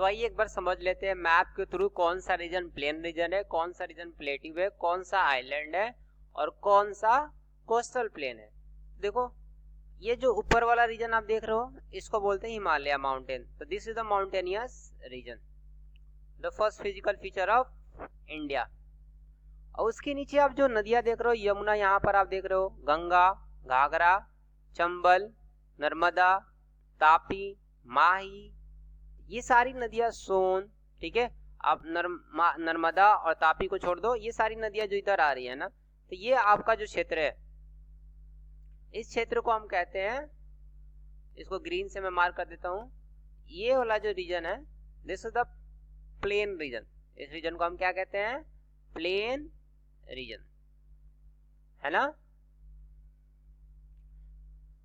तो आइए एक बार समझ लेते हैं मैप के थ्रू कौन सा रीजन प्लेन रीजन है, कौन सा रीजन प्लेटिव है, कौन सा आइलैंड है और कौन सा कोस्टल प्लेन है। देखो ये जो ऊपर वाला रीजन आप देख रहे हो इसको बोलते हैं हिमालय माउंटेन। तो this is the mountainous region, the first physical feature of India. और उसके नीचे आप जो नदियां देख रहे हो, यमुना यहाँ पर आप देख रहे हो, गंगा, घाघरा, चंबल, नर्मदा, तापी, माही, ये सारी नदियां, सोन, ठीक है। आप नर्मदा और तापी को छोड़ दो, ये सारी नदियां जो इधर आ रही है ना, तो ये आपका जो क्षेत्र है, इस क्षेत्र को हम कहते हैं, इसको ग्रीन से मैं मार्क कर देता हूं, ये वाला जो रीजन है this is the plain region. इस रीजन को हम क्या कहते हैं? प्लेन रीजन, है ना।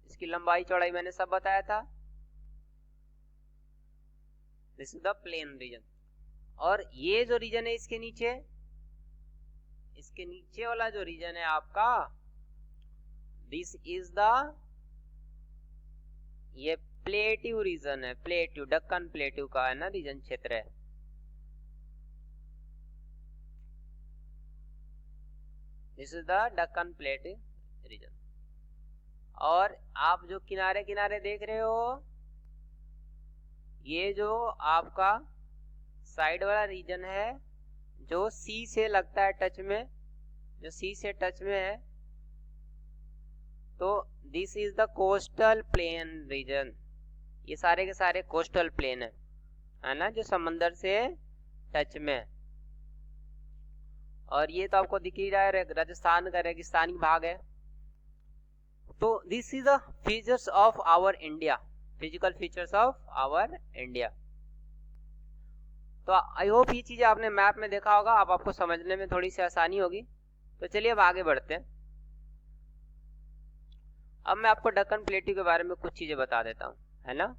इसकी लंबाई चौड़ाई मैंने सब बताया था। This is the plain region. और ये जो रीजन है इसके नीचे वाला जो रीजन है आपका, दिस इज द, ये प्लेट्यू रीजन है, प्लेट्यू, दक्कन प्लेट्यू का है ना रीजन, क्षेत्र है। This is the Deccan plateau region. और आप जो किनारे किनारे देख रहे हो, ये जो आपका साइड वाला रीजन है जो सी से लगता है टच में, जो सी से टच में है, तो this is the coastal plain region. ये सारे के सारे कोस्टल प्लेन है ना, जो समंदर से टच में है। और ये तो आपको दिख ही रहा है, राजस्थान का रेगिस्तानी भाग है। तो this is the features of our India, physical features of our India. तो आई होप ये चीज आपने मैप में देखा होगा, अब आपको समझने में थोड़ी सी आसानी होगी। तो चलिए अब आगे बढ़ते हैं। अब मैं आपको दक्कन प्लेट्यू के बारे में कुछ चीजें बता देता हूँ, है ना।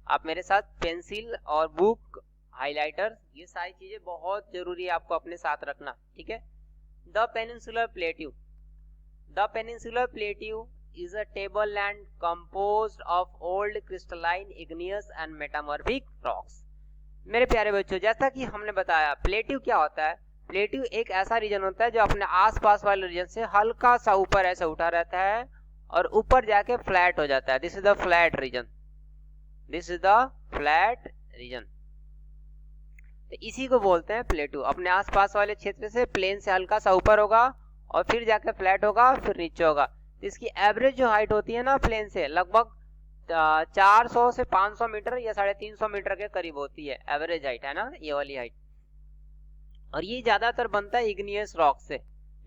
आप मेरे साथ पेंसिल और बुक, हाइलाइटर, ये सारी चीजें बहुत जरूरी है आपको अपने साथ रखना, ठीक है। The peninsular plateau, the peninsular plateau is a tableland composed of old crystalline, igneous and metamorphic rocks। मेरे प्यारे बच्चों, जैसा कि हमने बताया प्लेट्यू क्या होता है, प्लेट्यू एक ऐसा रीजन होता है जो अपने आसपास वाले रीजन से हल्का सा ऊपर ऐसे उठा रहता है और ऊपर जाके फ्लैट हो जाता है। This is the flat region, this is the flat region. तो इसी को बोलते हैं प्लेट्यू। अपने आसपास वाले क्षेत्र से प्लेन से हल्का सा ऊपर होगा और फिर जाके फ्लैट होगा, फिर नीचे होगा। इसकी एवरेज जो हाइट होती है ना प्लेन से, लगभग 400 से 500 मीटर या 350 मीटर के करीब होती है एवरेज हाइट, है ना, ये वाली हाइट। और ये ज्यादातर बनता है इग्नियस रॉक से।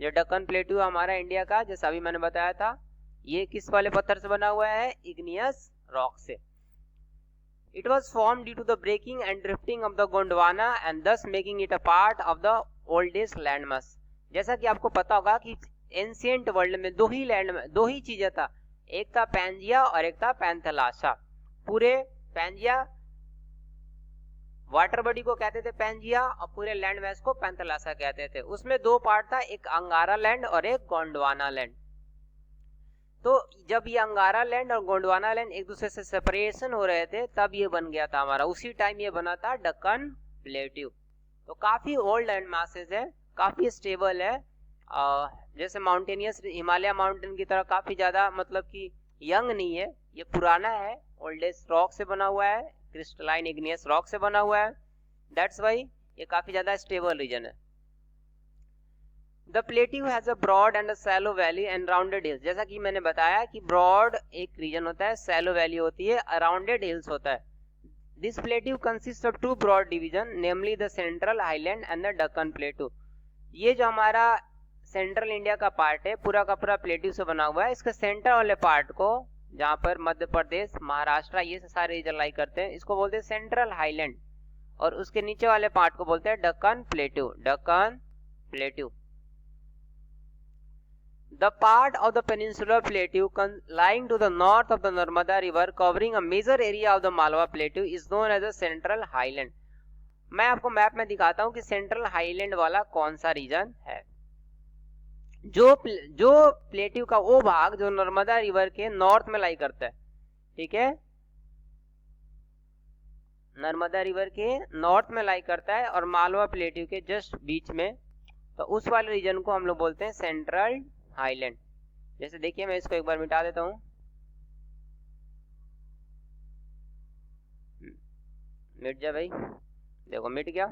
जो दक्कन प्लेट्यू हमारा इंडिया का, जैसा अभी मैंने बताया था, ये किस वाले पत्थर से बना हुआ है? इग्नियस रॉक से। It was form due to the breaking and drifting of the Gondwana and thus making it a part of the oldest landmass. जैसा कि आपको पता होगा कि एंशिएंट वर्ल्ड में दो ही चीजें था, एक था पैंजिया और एक था पैंथलासा। पूरे पैंजिया वाटर बॉडी को कहते थे पैंजिया, और पूरे लैंड मैस को पैंथलासा कहते थे। उसमें दो पार्ट था, एक अंगारा लैंड और एक गोंडवाना लैंड। तो जब ये अंगारा लैंड और गोंडवाना लैंड एक दूसरे से सेपरेशन हो रहे थे, तब ये बन गया था हमारा, उसी टाइम ये बना था दक्कन प्लेट्यू। तो काफी ओल्ड लैंड मासेस है, काफी स्टेबल है, जैसे माउंटेनियस हिमालय माउंटेन की तरह काफी ज्यादा मतलब कि यंग नहीं है, ये पुराना है, ओल्डेस्ट रॉक से बना हुआ है, क्रिस्टलाइन इग्नियस रॉक से बना हुआ है। दैट्स व्हाई ये काफी ज्यादा स्टेबल रीजन है। The plateau has a broad and a shallow valley and rounded hills. जैसा कि मैंने बताया कि ब्रॉड एक रीजन होता है, शैलो वैली होती है, राउंडेड हिल्स होता है। This plateau consist of two broad division, namely the central highland and the Deccan plateau. ये जो हमारा सेंट्रल इंडिया का पार्ट है, पूरा का पूरा प्लेट्यू से बना हुआ है। इसके सेंटर वाले पार्ट को, जहाँ पर मध्य प्रदेश, महाराष्ट्र, ये सारे रीजन लाई करते हैं, इसको बोलते हैं सेंट्रल हाईलैंड। और उसके नीचे वाले पार्ट को बोलते हैं Deccan plateau, Deccan plateau. The part of the peninsular plateau lying to the north of the Narmada river, covering a major area of the Malwa plateau, is known as the central highland। मैं आपको map में दिखाता हूं कि central highland वाला कौन सा reason है। जो प्लेट्यू का वो भाग जो नर्मदा रिवर के नॉर्थ में लाई करता है, ठीक है, नर्मदा रिवर के नॉर्थ में लाई करता है और मालवा प्लेट्यू के जस्ट बीच में, तो उस वाले रीजन को हम लोग बोलते हैं सेंट्रल हाईलैंड। जैसे देखिए मैं इसको एक बार मिटा देता हूँ, मिट जा भाई, देखो मिट गया,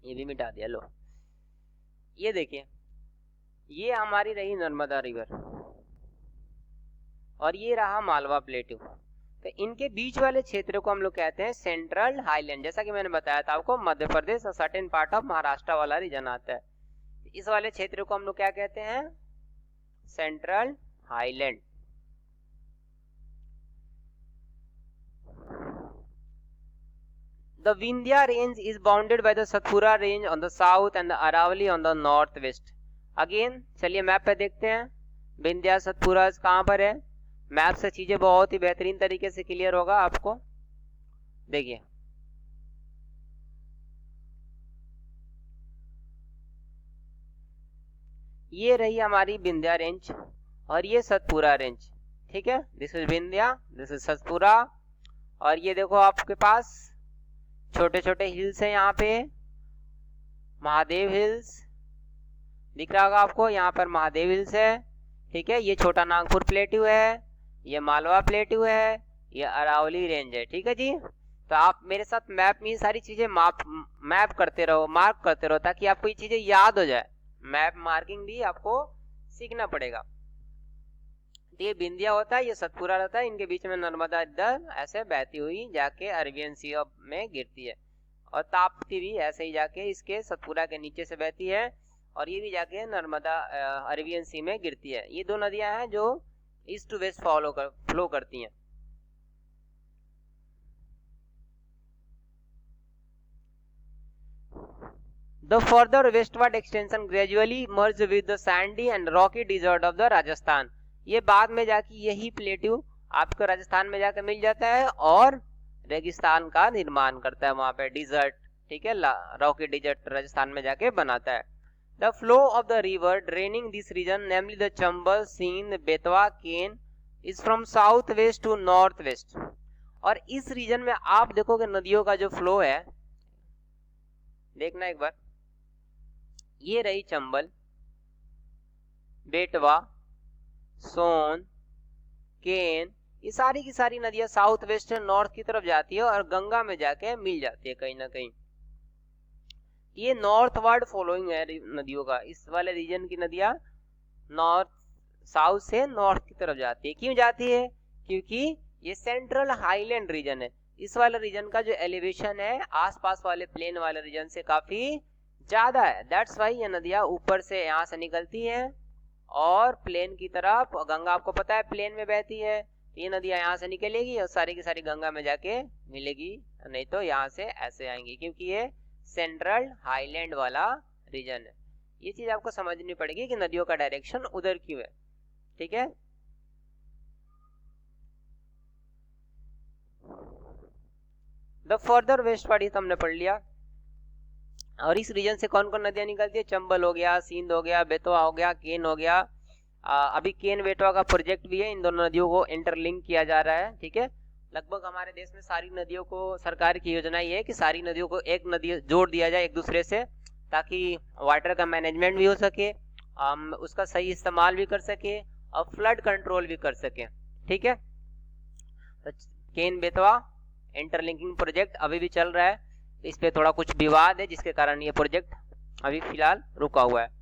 ये भी मिटा दिया। लो ये देखिए, ये हमारी रही नर्मदा रिवर और ये रहा मालवा प्लेट्यू। तो इनके बीच वाले क्षेत्र को हम लोग कहते हैं सेंट्रल हाईलैंड। जैसा कि मैंने बताया था आपको, मध्य प्रदेश और सर्टेन पार्ट ऑफ महाराष्ट्र वाला रीजन आता है। इस वाले क्षेत्र को हम लोग क्या कहते हैं? Central highland. The Vindhya range is bounded by the Satpura range on the south and the Aravalli on the northwest. Again, चलिए मैप पे देखते हैं विंध्या सतपुरा कहाँ पर है। मैप से चीजें बहुत ही बेहतरीन तरीके से क्लियर होगा आपको। देखिए ये रही हमारी विंध्या रेंज और ये सतपुरा रेंज, ठीक है। This is Vindhya, this is Satpura. और ये देखो आपके पास छोटे छोटे हिल्स हैं, यहाँ पे महादेव हिल्स दिख रहा होगा आपको, यहाँ पर महादेव हिल्स है, ठीक है। ये छोटा नागपुर प्लेट्यू है, ये मालवा प्लेट्यू है, ये अरावली रेंज है, ठीक है जी। तो आप मेरे साथ मैप में ये सारी चीजें मैप करते रहो, मार्क करते रहो, ताकि आपको ये चीजें याद हो जाए। मैप मार्किंग भी आपको सीखना पड़ेगा। तो ये विंध्या होता है, ये सतपुरा रहता है, इनके बीच में नर्मदा इधर ऐसे बहती हुई जाके अरेबियन सी में गिरती है, और ताप्ती भी ऐसे ही जाके इसके सतपुरा के नीचे से बहती है, और ये भी जाके नर्मदा अरेबियन सी में गिरती है। ये दो नदियां हैं जो ईस्ट टू वेस्ट फ्लो करती हैं। The further westward extension gradually merged with the sandy and rocky desert of the Rajasthan. ये बाद में जाके यही प्लेट्यू आपको राजस्थान में जाकर मिल जाता है और रेगिस्तान का निर्माण करता है, वहां पे डिजर्ट, ठीक है, रॉकी डिजर्ट राजस्थान में जाके बनाता है। The flow of the river draining this region, namely the Chambal, Sindh, Betwa, Ken, is from southwest to northwest. और इस रीजन में आप देखोगे नदियों का जो फ्लो है, देखना एक बार, ये रही चंबल, बेटवा, सोन, केन, ये सारी की सारी नदियां साउथ वेस्ट नॉर्थ की तरफ जाती है और गंगा में जाके मिल जाती है कहीं ना कहीं। ये नॉर्थवर्ड फॉलोइंग है नदियों का, इस वाले रीजन की नदियां नॉर्थ साउथ से नॉर्थ की तरफ जाती है। क्यों जाती है? क्योंकि ये सेंट्रल हाईलैंड रीजन है। इस वाले रीजन का जो एलिवेशन है आसपास वाले प्लेन वाले रीजन से काफी ज्यादा है, दैट्स वाई ये नदियां ऊपर से यहाँ से निकलती हैं और प्लेन की तरफ, गंगा आपको पता है प्लेन में बहती है, ये नदियां यहाँ से निकलेगी और सारी की सारी गंगा में जाके मिलेगी, नहीं तो यहाँ से ऐसे आएंगी, क्योंकि ये सेंट्रल हाईलैंड वाला रीजन है। ये चीज आपको समझनी पड़ेगी कि नदियों का डायरेक्शन उधर क्यों है, ठीक है। द फर्दर वेस्ट पार्ट हमने पढ़ लिया। और इस रीजन से कौन कौन नदियां निकलती है? चंबल हो गया, सिंध हो गया, बेतवा हो गया, केन हो गया। अभी केन बेतवा का प्रोजेक्ट भी है, इन दोनों नदियों को इंटरलिंक किया जा रहा है, ठीक है। लगभग हमारे देश में सारी नदियों को, सरकार की योजना ये है कि सारी नदियों को एक नदी जोड़ दिया जाए एक दूसरे से, ताकि वाटर का मैनेजमेंट भी हो सके, उसका सही इस्तेमाल भी कर सके और फ्लड कंट्रोल भी कर सके, ठीक है। तो केन बेतवा इंटरलिंकिंग प्रोजेक्ट अभी भी चल रहा है, इस पे थोड़ा कुछ विवाद है जिसके कारण ये प्रोजेक्ट अभी फिलहाल रुका हुआ है।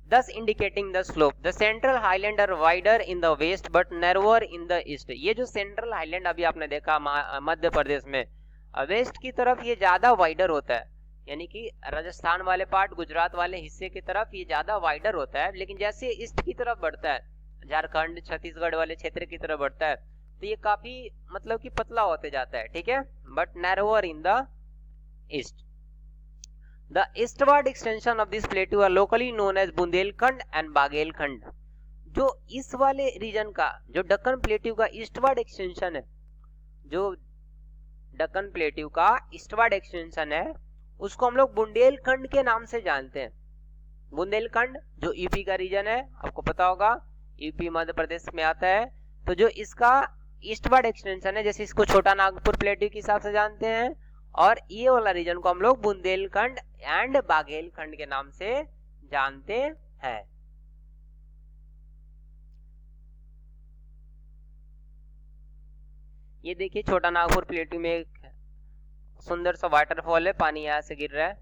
Thus indicating the slope, the central highland are wider in the west but narrower in the east. ये जो सेंट्रल हाईलैंड अभी आपने देखा मध्य प्रदेश में, वेस्ट की तरफ ये ज्यादा वाइडर होता है, यानी कि राजस्थान वाले पार्ट, गुजरात वाले हिस्से की तरफ ये ज्यादा वाइडर होता है। लेकिन जैसे ईस्ट की तरफ बढ़ता है, झारखंड छत्तीसगढ़ वाले क्षेत्र की तरफ बढ़ता है, तो ये काफी मतलब कि पतला होते जाता है, ठीक है, but narrower in the east. The eastward extension of this plateau are locally known as Bundelkhand and बागेलखंड। जो इस वाले रीजन का, जो दक्कन प्लेट्यू का ईस्टवर्ड एक्सटेंशन है, जो दक्कन प्लेट्यू का ईस्टवर्ड एक्सटेंशन है, उसको हम लोग बुंदेलखंड के नाम से जानते हैं। बुंदेलखंड जो यूपी का रीजन है, आपको पता होगा यूपी मध्य प्रदेश में आता है, तो जो इसका ईस्टवर्ड एक्सटेंशन है, जैसे इसको छोटा नागपुर प्लेटू के हिसाब से जानते हैं, और ये वाला रीजन को हम लोग बुंदेलखंड एंड बाघेलखंड के नाम से जानते हैं। ये देखिए छोटा नागपुर प्लेटू में एक सुंदर सा वाटरफॉल है, पानी यहाँ से गिर रहा है।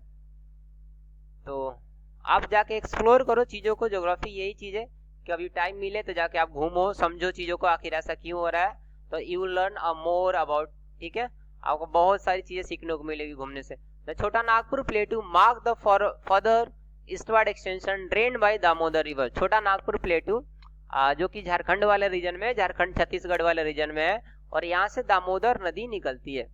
तो आप जाके एक्सप्लोर करो चीजों को, ज्योग्राफी यही चीज है, कभी टाइम मिले तो जाके आप घूमो, समझो चीजों को आखिर ऐसा क्यों हो रहा है, तो you learn a more about, ठीक है, आपको बहुत सारी चीजें सीखने को मिलेगी घूमने से। The Chota Nagpur plateau mark the further eastward extension drained by Damodar river. Chota Nagpur प्लेटू जो कि झारखंड वाले रीजन में, झारखंड छत्तीसगढ़ वाले रीजन में है, और यहाँ से दामोदर नदी निकलती है।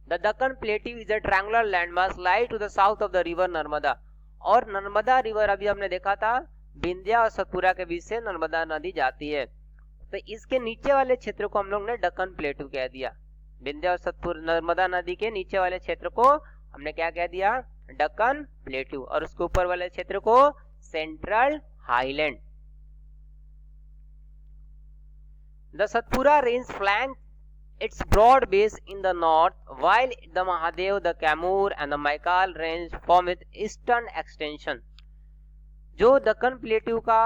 The Deccan plateau is a triangular landmass lie to the south of the river Narmada. और नर्मदा रिवर अभी हमने देखा था विंध्या और सतपुरा के बीच से नर्मदा नदी जाती है, तो इसके नीचे वाले क्षेत्र को हम लोग ने दक्कन प्लेटू कह दिया। विंध्या और सतपुर नर्मदा नदी के नीचे वाले क्षेत्र को हमने क्या कह दिया, दक्कन प्लेटू, और उसके ऊपर वाले क्षेत्र को central highland. The Satpura range flank its broad base in the north, while the Mahadev, the Kamur and the Maikal range form its eastern extension। जो दक्कन प्लेटू का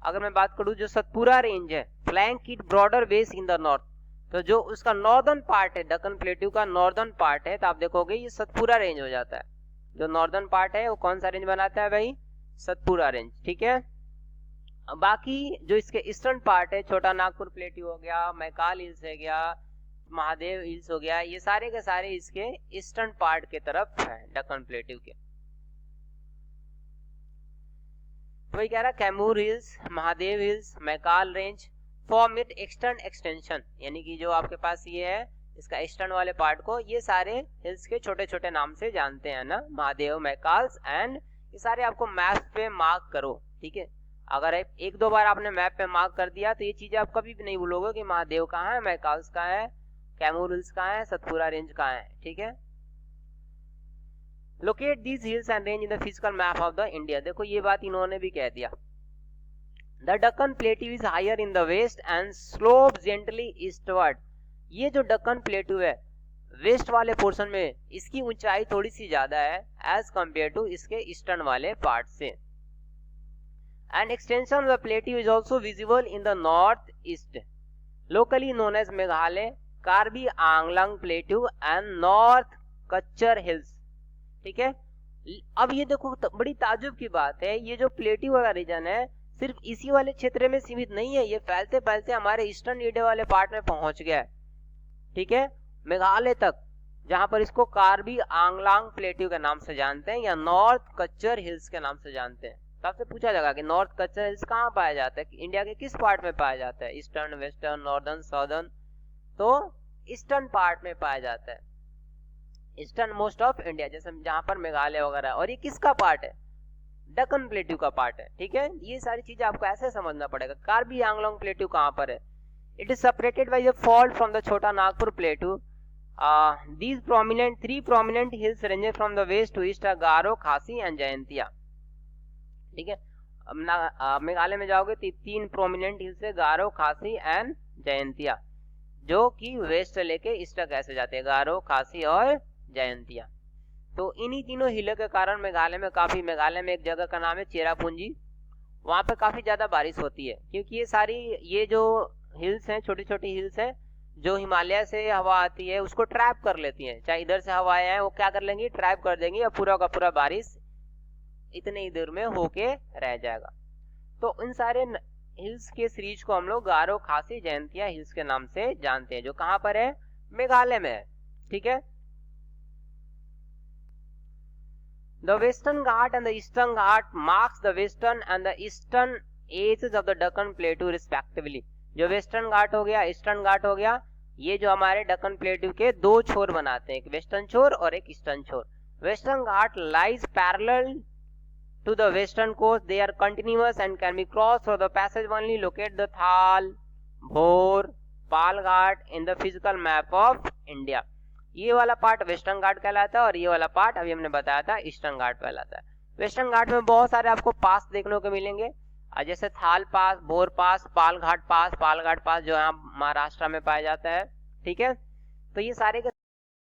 अगर मैं बात करूं, जो सतपुरा रेंज है, flank it broader base in the north, तो जो उसका नॉर्दर्न पार्ट है, दक्कन प्लेटू का नॉर्दर्न पार्ट है, तो आप देखोगे ये सतपुरा रेंज हो जाता है। जो नॉर्दर्न पार्ट है वो कौन सा रेंज बनाता है भाई, सतपुरा रेंज, ठीक है। बाकी जो इसके ईस्टर्न पार्ट है, छोटा नागपुर प्लेटू हो गया, मैकाल हिल्स हो गया, महादेव हिल्स हो गया, ये सारे के सारे इसके ईस्टर्न पार्ट के तरफ है दक्कन प्लेटू के। तो वही कह रहा Kaimur hills, Mahadev hills, Maikal range form it eastern extension, यानी कि जो आपके पास ये है इसका ईस्टर्न वाले पार्ट को ये सारे हिल्स के छोटे छोटे नाम से जानते हैं ना, महादेव, मैकाल्स एंड, ये सारे आपको मैप पे मार्क करो, ठीक है। अगर एक दो बार आपने मैप पे मार्क कर दिया तो ये चीजें आप कभी भी नहीं भूलोगे कि महादेव कहाँ है, मैकाल्स कहाँ है, कैमूर हिल्स कहाँ है, सतपुरा रेंज कहाँ है, ठीक है। Locate these hills and range in the physical map of the India. देखो ये बात इन्होंने भी कह दिया। The Deccan plateau is higher in the west and slope gently eastward. ये जो दक्कन प्लेटू है वेस्ट वाले पोर्शन में, इसकी ऊंचाई थोड़ी सी ज्यादा है एज कंपेयर टू इसके ईस्टर्न वाले पार्ट से। An extension of the plateau is also visible in the northeast, locally known as Meghalaya, Karbi Anglang Plateau and North Kachar Hills, ठीक है। अब ये देखो बड़ी ताजुब की बात है, ये जो प्लेटू वाला रीजन है सिर्फ इसी वाले क्षेत्र में सीमित नहीं है, ये फैलते फैलते हमारे ईस्टर्न इंडिया वाले पार्ट में पहुंच गया है, ठीक है, मेघालय तक, जहां पर इसको कार्बी आंगलांग प्लेटू के नाम से जानते हैं या नॉर्थ कच्चर हिल्स के नाम से जानते हैं। तो आपसे पूछा जाएगा कि नॉर्थ कच्चर हिल्स कहाँ पाया जाता है, इंडिया के किस पार्ट में पाया जाता है, ईस्टर्न, वेस्टर्न, नॉर्दर्न, साउदर्न, तो ईस्टर्न पार्ट में पाया जाता है, ईस्टर्न मोस्ट ऑफ इंडिया, जैसे जहां पर मेघालय वगैरह, और ये किसका पार्ट है, दक्कन प्लेटू का पार्ट है, ठीक है। ये सारी चीजें आपको ऐसे समझना पड़ेगा। कार्बी आंगलोंग प्लेटू कहाँ पर है, it is separated by the fault from the Chota Nagpur प्लेटू। these three prominent hills range from the west to east are गारो, खासी एंड जयंतिया, ठीक है। मेघालय में जाओगे तो तीन प्रोमिनेंट हिल्स है, गारो, खासी एंड जयंतिया, जो कि वेस्ट से लेके ईस्ट तक ऐसे जाते हैं, गारो, खासी और जयंतिया। तो इन्हीं तीनों हिलों के कारण मेघालय में एक जगह का नाम है चेरापूंजी, वहां पे काफी ज्यादा बारिश होती है, क्योंकि ये जो हिल्स हैं, छोटी छोटी हिल्स हैं, जो हिमालय से हवा आती है उसको ट्रैप कर लेती हैं, चाहे इधर से हवाएं हैं वो क्या कर लेंगी, ट्रैप कर देंगी, और पूरा का पूरा बारिश इतने ही दूर में होके रह जाएगा। तो इन सारे हिल्स के सीरीज को हम लोग गारो, खासी, जयंतिया हिल्स के नाम से जानते हैं, जो कहां पर है, मेघालय में है, ठीक है। The Western Ghat and the Eastern Ghat marks the western and the eastern edges of the Deccan Plateau respectively। जो वेस्टर्न घाट हो गया, ईस्टर्न घाट हो गया, ये जो हमारे दक्कन प्लेटू के दो छोर बनाते हैं, एक वेस्टर्न छोर और एक ईस्टर्न छोर। Western Ghat lies parallel to the western coast, they are continuous and can be crossed through the passage only locate the Thal, Bhor, Pal Ghat in the physical map of India। ये वाला part western घाट कहलाता है और ये वाला part अभी हमने बताया था ईस्टर्न घाट कहलाता है। वेस्टर्न घाट में बहुत सारे आपको पास देखने को मिलेंगे, जैसे थाल पास, भोर पास, पालघाट पास जो यहाँ महाराष्ट्र में पाया जाता है, ठीक है। तो ये सारे के